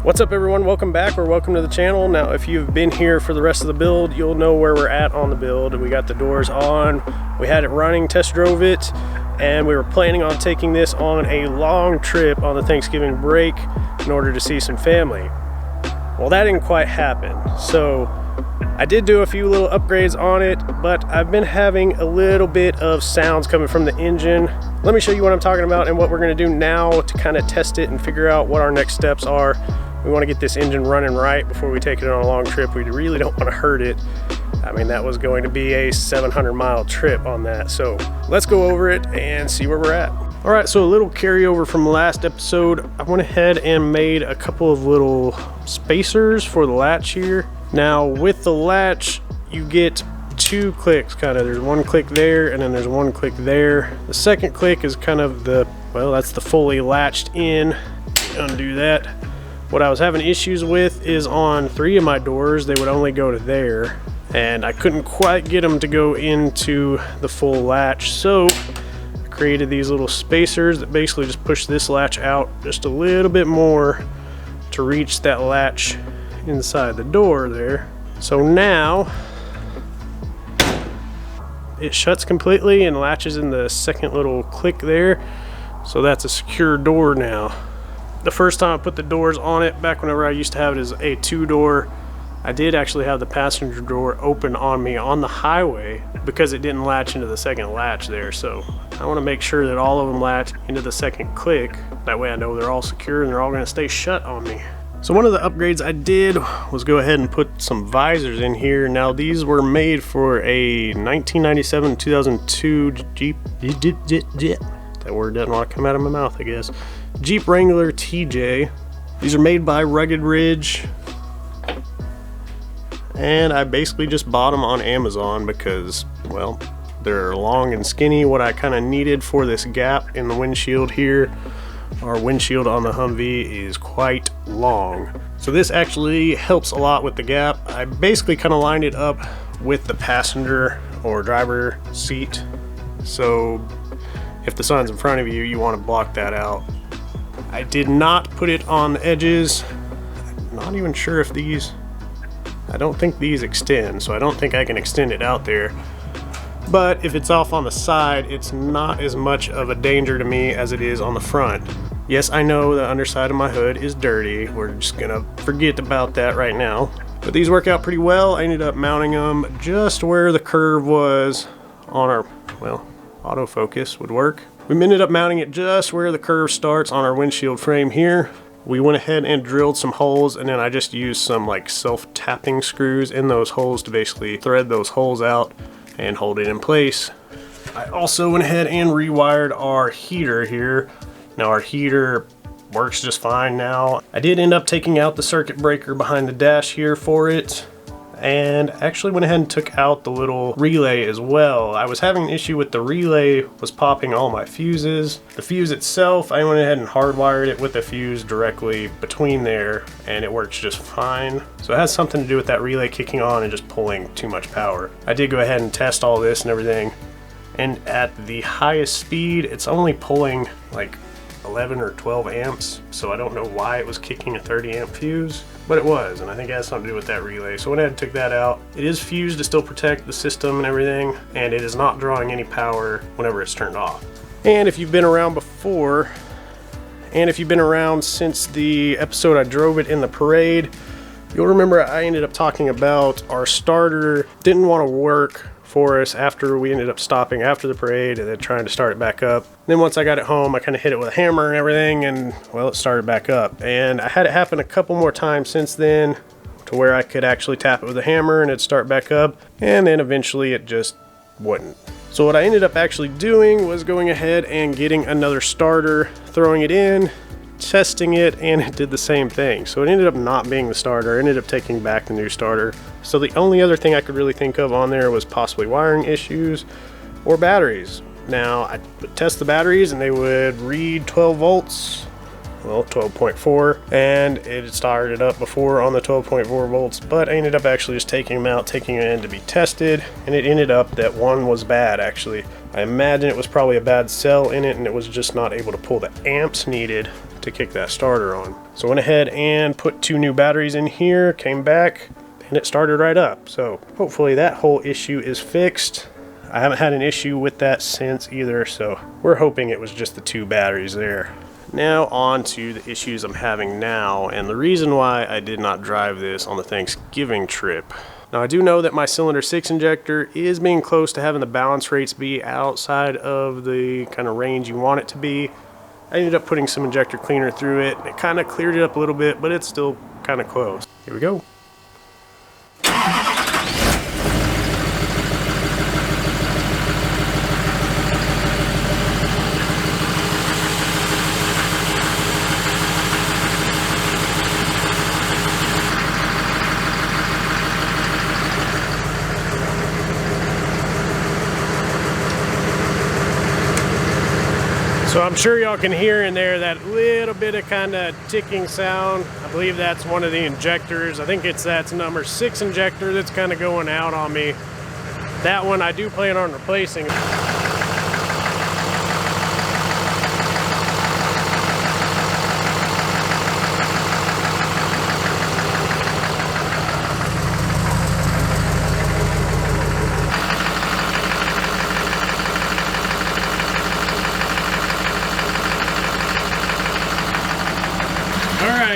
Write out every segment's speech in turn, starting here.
What's up everyone, welcome back or welcome to the channel. Now if you've been here for the rest of the build, you'll know where we're at on the build. We got the doors on, we had it running, test drove it, and we were planning on taking this on a long trip on the Thanksgiving break in order to see some family. Well, that didn't quite happen. So I did do a few little upgrades on it, but I've been having a little bit of sounds coming from the engine. Let me show you what I'm talking about and what we're gonna do now to kind of test it and figure out what our next steps are. We want to get this engine running right before we take it on a long trip. We really don't want to hurt it. I mean, that was going to be a 700-mile trip on that. So let's go over it and see where we're at. All right, so a little carryover from last episode. I went ahead and made a couple of little spacers for the latch here. Now with the latch, you get two clicks kind of. There's one click there and then there's one click there. The second click is kind of the, well, that's the fully latched in. Undo that. What I was having issues with is on 3 of my doors, they would only go to there, and I couldn't quite get them to go into the full latch. So I created these little spacers that basically just push this latch out just a little bit more to reach that latch inside the door there. So now it shuts completely and latches in the second little click there. So that's a secure door now. The first time I put the doors on it, back whenever I used to have it as a 2-door, I did actually have the passenger door open on me on the highway because it didn't latch into the second latch there. So I want to make sure that all of them latch into the second click. That way I know they're all secure and they're all going to stay shut on me. So one of the upgrades I did was go ahead and put some visors in here. Now these were made for a 1997-2002 Jeep. That word doesn't want to come out of my mouth, I guess. Jeep Wrangler TJ. These are made by Rugged Ridge, and I basically just bought them on Amazon because, well, they're long and skinny, what I kind of needed for this gap in the windshield here. Our windshield on the Humvee is quite long, so this actually helps a lot with the gap. I basically kind of lined it up with the passenger or driver seat, so if the sun's in front of you, you want to block that out. I did not put it on the edges. I'm not even sure if these, I don't think these extend, so I don't think I can extend it out there. But if it's off on the side, it's not as much of a danger to me as it is on the front. Yes, I know the underside of my hood is dirty. We're just gonna forget about that right now. But these work out pretty well. I ended up mounting them just where the curve was on our, well, autofocus would work. We ended up mounting it just where the curve starts on our windshield frame here. We went ahead and drilled some holes, and then I just used some like self-tapping screws in those holes to basically thread those holes out and hold it in place. I also went ahead and rewired our heater here. Now our heater works just fine now. I did end up taking out the circuit breaker behind the dash here for it, and actually went ahead and took out the little relay as well. I was having an issue with the relay was popping all my fuses. The fuse itself, I went ahead and hardwired it with the fuse directly between there, and it works just fine. So it has something to do with that relay kicking on and just pulling too much power. I did go ahead and test all this and everything, and at the highest speed, it's only pulling like 11 or 12 amps, so I don't know why it was kicking a 30 amp fuse, but it was, and I think it has something to do with that relay. So I went ahead and took that out. It is fused to still protect the system and everything, and it is not drawing any power whenever it's turned off. And if you've been around before, and if you've been around since the episode I drove it in the parade, you'll remember I ended up talking about our starter didn't want to work for us after we ended up stopping after the parade and then trying to start it back up. Then once I got it home, I kind of hit it with a hammer and everything, and well, it started back up. And I had it happen a couple more times since then to where I could actually tap it with a hammer and it'd start back up, and then eventually it just wouldn't. So what I ended up actually doing was going ahead and getting another starter, throwing it in, testing it, and it did the same thing. So it ended up not being the starter. I ended up taking back the new starter. So the only other thing I could really think of on there was possibly wiring issues or batteries. Now I would test the batteries and they would read 12 volts, well 12.4, and it started up before on the 12.4 volts, but I ended up actually just taking them out, taking it in to be tested, and it ended up that one was bad actually. I imagine it was probably a bad cell in it and it was just not able to pull the amps needed to kick that starter on. So went ahead and put 2 new batteries in here, came back, and it started right up. So hopefully that whole issue is fixed. I haven't had an issue with that since either, so we're hoping it was just the 2 batteries there. Now on to the issues I'm having now, and the reason why I did not drive this on the Thanksgiving trip. Now I do know that my cylinder 6 injector is being close to having the balance rates be outside of the kind of range you want it to be. I ended up putting some injector cleaner through it. It kind of cleared it up a little bit, but it's still kind of close. Here we go. So I'm sure y'all can hear in there that little bit of kind of ticking sound. I believe that's one of the injectors. I think that's number 6 injector that's kind of going out on me. That one I do plan on replacing.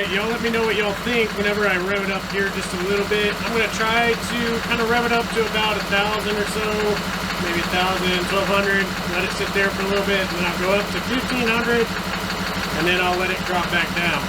Y'all let me know what y'all think whenever I rev it up here just a little bit. I'm going to try to kind of rev it up to about 1,000 or so, maybe 1,000, 1,200. Let it sit there for a little bit, and then I'll go up to 1,500, and then I'll let it drop back down.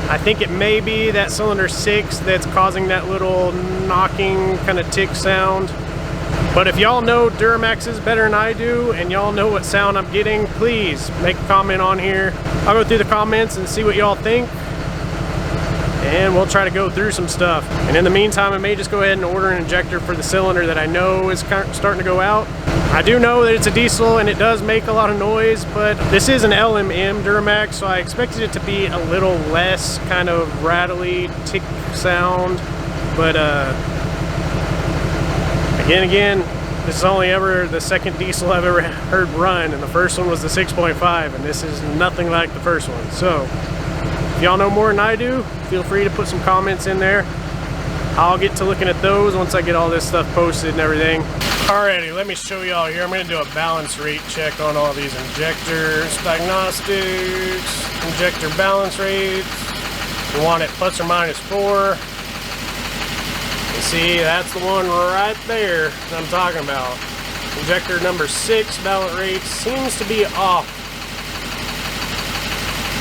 I think it may be that cylinder 6 that's causing that little knocking kind of tick sound. But if y'all know Duramaxes better than I do, and y'all know what sound I'm getting, please make a comment on here. I'll go through the comments and see what y'all think, and we'll try to go through some stuff. And in the meantime, I may just go ahead and order an injector for the cylinder that I know is starting to go out. I do know that it's a diesel and it does make a lot of noise, but this is an LMM Duramax, so I expected it to be a little less kind of rattly tick sound. But again, this is only ever the 2nd diesel I've ever heard run, and the first one was the 6.5, and this is nothing like the first one. So if y'all know more than I do, feel free to put some comments in there. I'll get to looking at those once I get all this stuff posted and everything. Alrighty, let me show y'all here. I'm going to do a balance rate check on all these injectors. Diagnostics, injector balance rates. We want it plus or minus 4. You see, that's the one right there that I'm talking about. Injector number 6 balance rate seems to be off.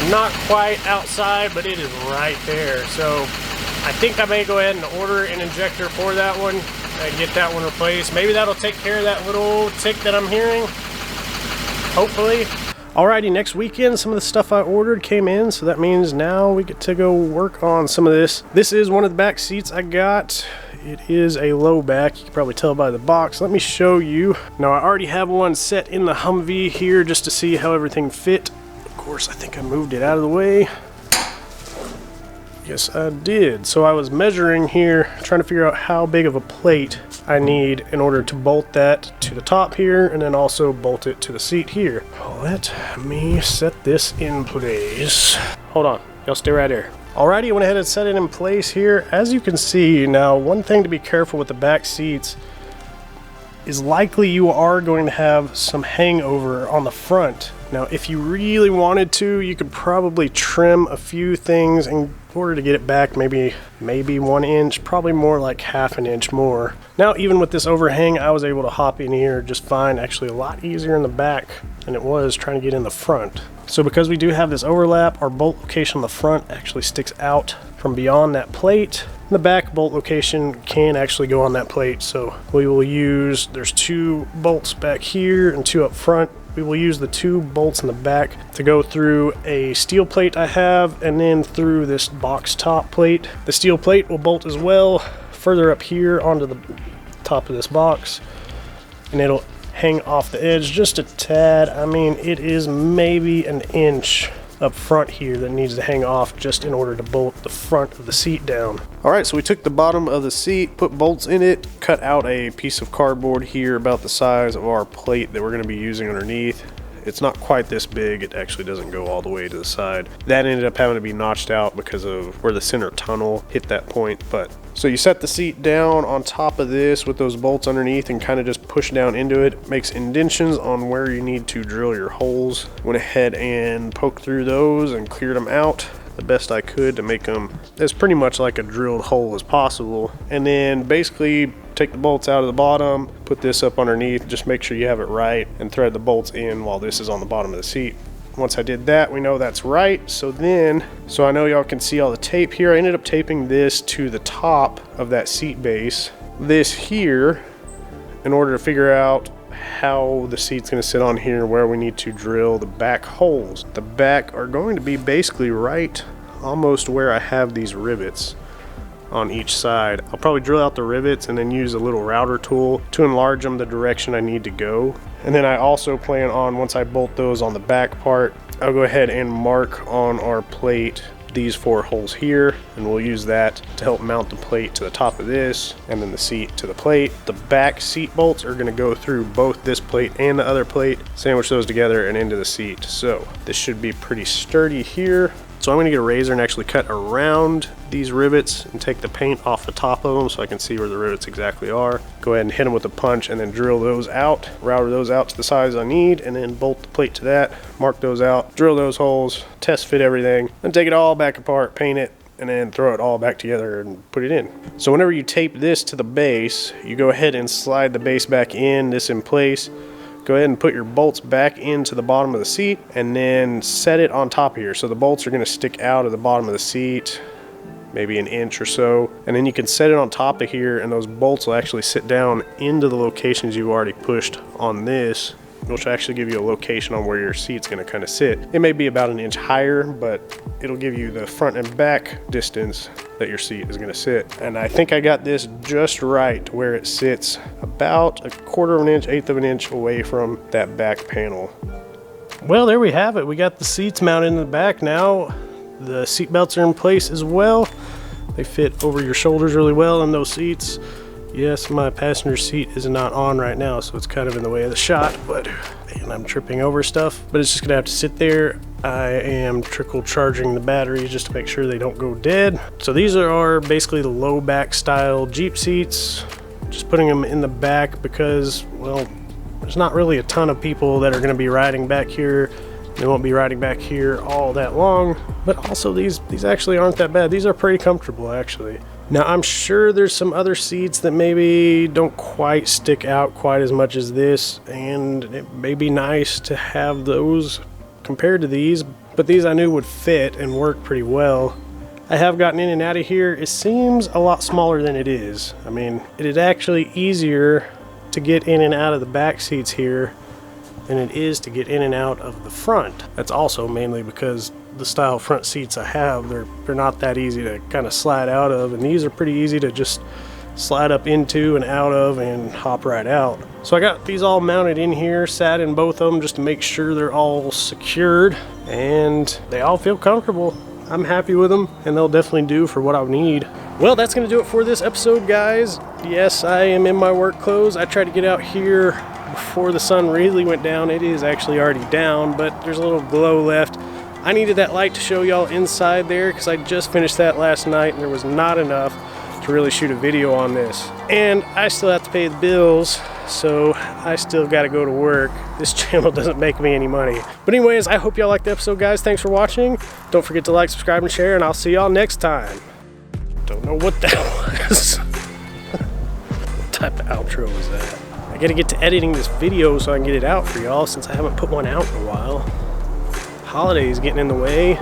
Not quite outside, but it is right there. So I think I may go ahead and order an injector for that one and get that one replaced. Maybe that'll take care of that little tick that I'm hearing, hopefully. Alrighty, next weekend some of the stuff I ordered came in, so that means now we get to go work on some of this. This is one of the back seats I got. It is a low back, you can probably tell by the box. Let me show you. Now I already have one set in the Humvee here just to see how everything fit. Of course, I think I moved it out of the way. Yes, I did. So I was measuring here, trying to figure out how big of a plate I need in order to bolt that to the top here, and then also bolt it to the seat here. Let me set this in place. Hold on, y'all stay right there. Alrighty, I went ahead and set it in place here. As you can see, now one thing to be careful with the back seats is likely you are going to have some hangover on the front. Now, if you really wanted to, you could probably trim a few things in order to get it back maybe 1 inch, probably more like ½ an inch more. Now, even with this overhang, I was able to hop in here just fine. Actually, a lot easier in the back than it was trying to get in the front. So because we do have this overlap, our bolt location on the front actually sticks out from beyond that plate. The back bolt location can actually go on that plate, so we will use, there's 2 bolts back here and 2 up front. We will use the 2 bolts in the back to go through a steel plate I have, and then through this box top plate. The steel plate will bolt as well further up here onto the top of this box, and it'll hang off the edge just a tad. I mean, it is maybe an inch up front here that needs to hang off just in order to bolt the front of the seat down. All right, so we took the bottom of the seat, put bolts in it, cut out a piece of cardboard here about the size of our plate that we're going to be using underneath. It's not quite this big. It actually doesn't go all the way to the side. That ended up having to be notched out because of where the center tunnel hit that point. But so you set the seat down on top of this with those bolts underneath and kind of just push down into it. Makes indentions on where you need to drill your holes. Went ahead and poked through those and cleared them out the best I could to make them as pretty much like a drilled hole as possible. And then basically take the bolts out of the bottom, put this up underneath, just make sure you have it right, and thread the bolts in while this is on the bottom of the seat. Once I did that, we know that's right. So I know y'all can see all the tape here. I ended up taping this to the top of that seat base, this here, in order to figure out how the seat's going to sit on here, where we need to drill the back holes. The back are going to be basically right almost where I have these rivets on each side. I'll probably drill out the rivets and then use a little router tool to enlarge them the direction I need to go. And then I also plan on, once I bolt those on the back part, I'll go ahead and mark on our plate these 4 holes here, and we'll use that to help mount the plate to the top of this, and then the seat to the plate. The back seat bolts are going to go through both this plate and the other plate, sandwich those together and into the seat. So this should be pretty sturdy here. So I'm going to get a razor and actually cut around these rivets and take the paint off the top of them so I can see where the rivets exactly are. Go ahead and hit them with a punch and then drill those out, router those out to the size I need, and then bolt the plate to that, mark those out, drill those holes, test fit everything, then take it all back apart, paint it, and then throw it all back together and put it in. So whenever you tape this to the base, you go ahead and slide the base back in, this in place. Go ahead and put your bolts back into the bottom of the seat and then set it on top here. So the bolts are going to stick out of the bottom of the seat, maybe an inch or so. And then you can set it on top of here, and those bolts will actually sit down into the locations you've already pushed on this, which will actually give you a location on where your seat's going to kind of sit. It may be about an inch higher, but it'll give you the front and back distance that your seat is going to sit. And I think I got this just right to where it sits about 1/4 of an inch, 1/8 of an inch away from that back panel. Well, there we have it. We got the seats mounted in the back now. The seat belts are in place as well. They fit over your shoulders really well in those seats. Yes, my passenger seat is not on right now, so it's kind of in the way of the shot, but man, I'm tripping over stuff. But it's just gonna have to sit there. I am trickle charging the batteries just to make sure they don't go dead. So these are basically the low back style Jeep seats. Just putting them in the back because, well, there's not really a ton of people that are gonna be riding back here. They won't be riding back here all that long, but also these actually aren't that bad. These are pretty comfortable actually. Now I'm sure there's some other seats that maybe don't quite stick out quite as much as this, and it may be nice to have those compared to these, but these I knew would fit and work pretty well. I have gotten in and out of here. It seems a lot smaller than it is. I mean, it is actually easier to get in and out of the back seats here than it is to get in and out of the front. That's also mainly because the style front seats I have, they're not that easy to kind of slide out of, and these are pretty easy to just slide up into and out of and hop right out. So I got these all mounted in here, sat in both of them just to make sure they're all secured, and they all feel comfortable. I'm happy with them, and they'll definitely do for what I need. Well, that's gonna do it for this episode, guys. Yes, I am in my work clothes. I tried to get out here before the sun really went down. It is actually already down, but there's a little glow left. I needed that light to show y'all inside there because I just finished that last night and there was not enough to really shoot a video on this. And I still have to pay the bills, so I still got to go to work. This channel doesn't make me any money. But anyways, I hope y'all liked the episode, guys. Thanks for watching. Don't forget to like, subscribe, and share, and I'll see y'all next time. Don't know what that was. What type of outro was that? I gotta get to editing this video so I can get it out for y'all since I haven't put one out in a while. holidays getting in the way,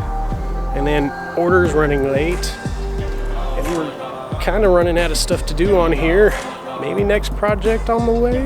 and then orders running late, and we're kind of running out of stuff to do on here. Maybe next project on the way.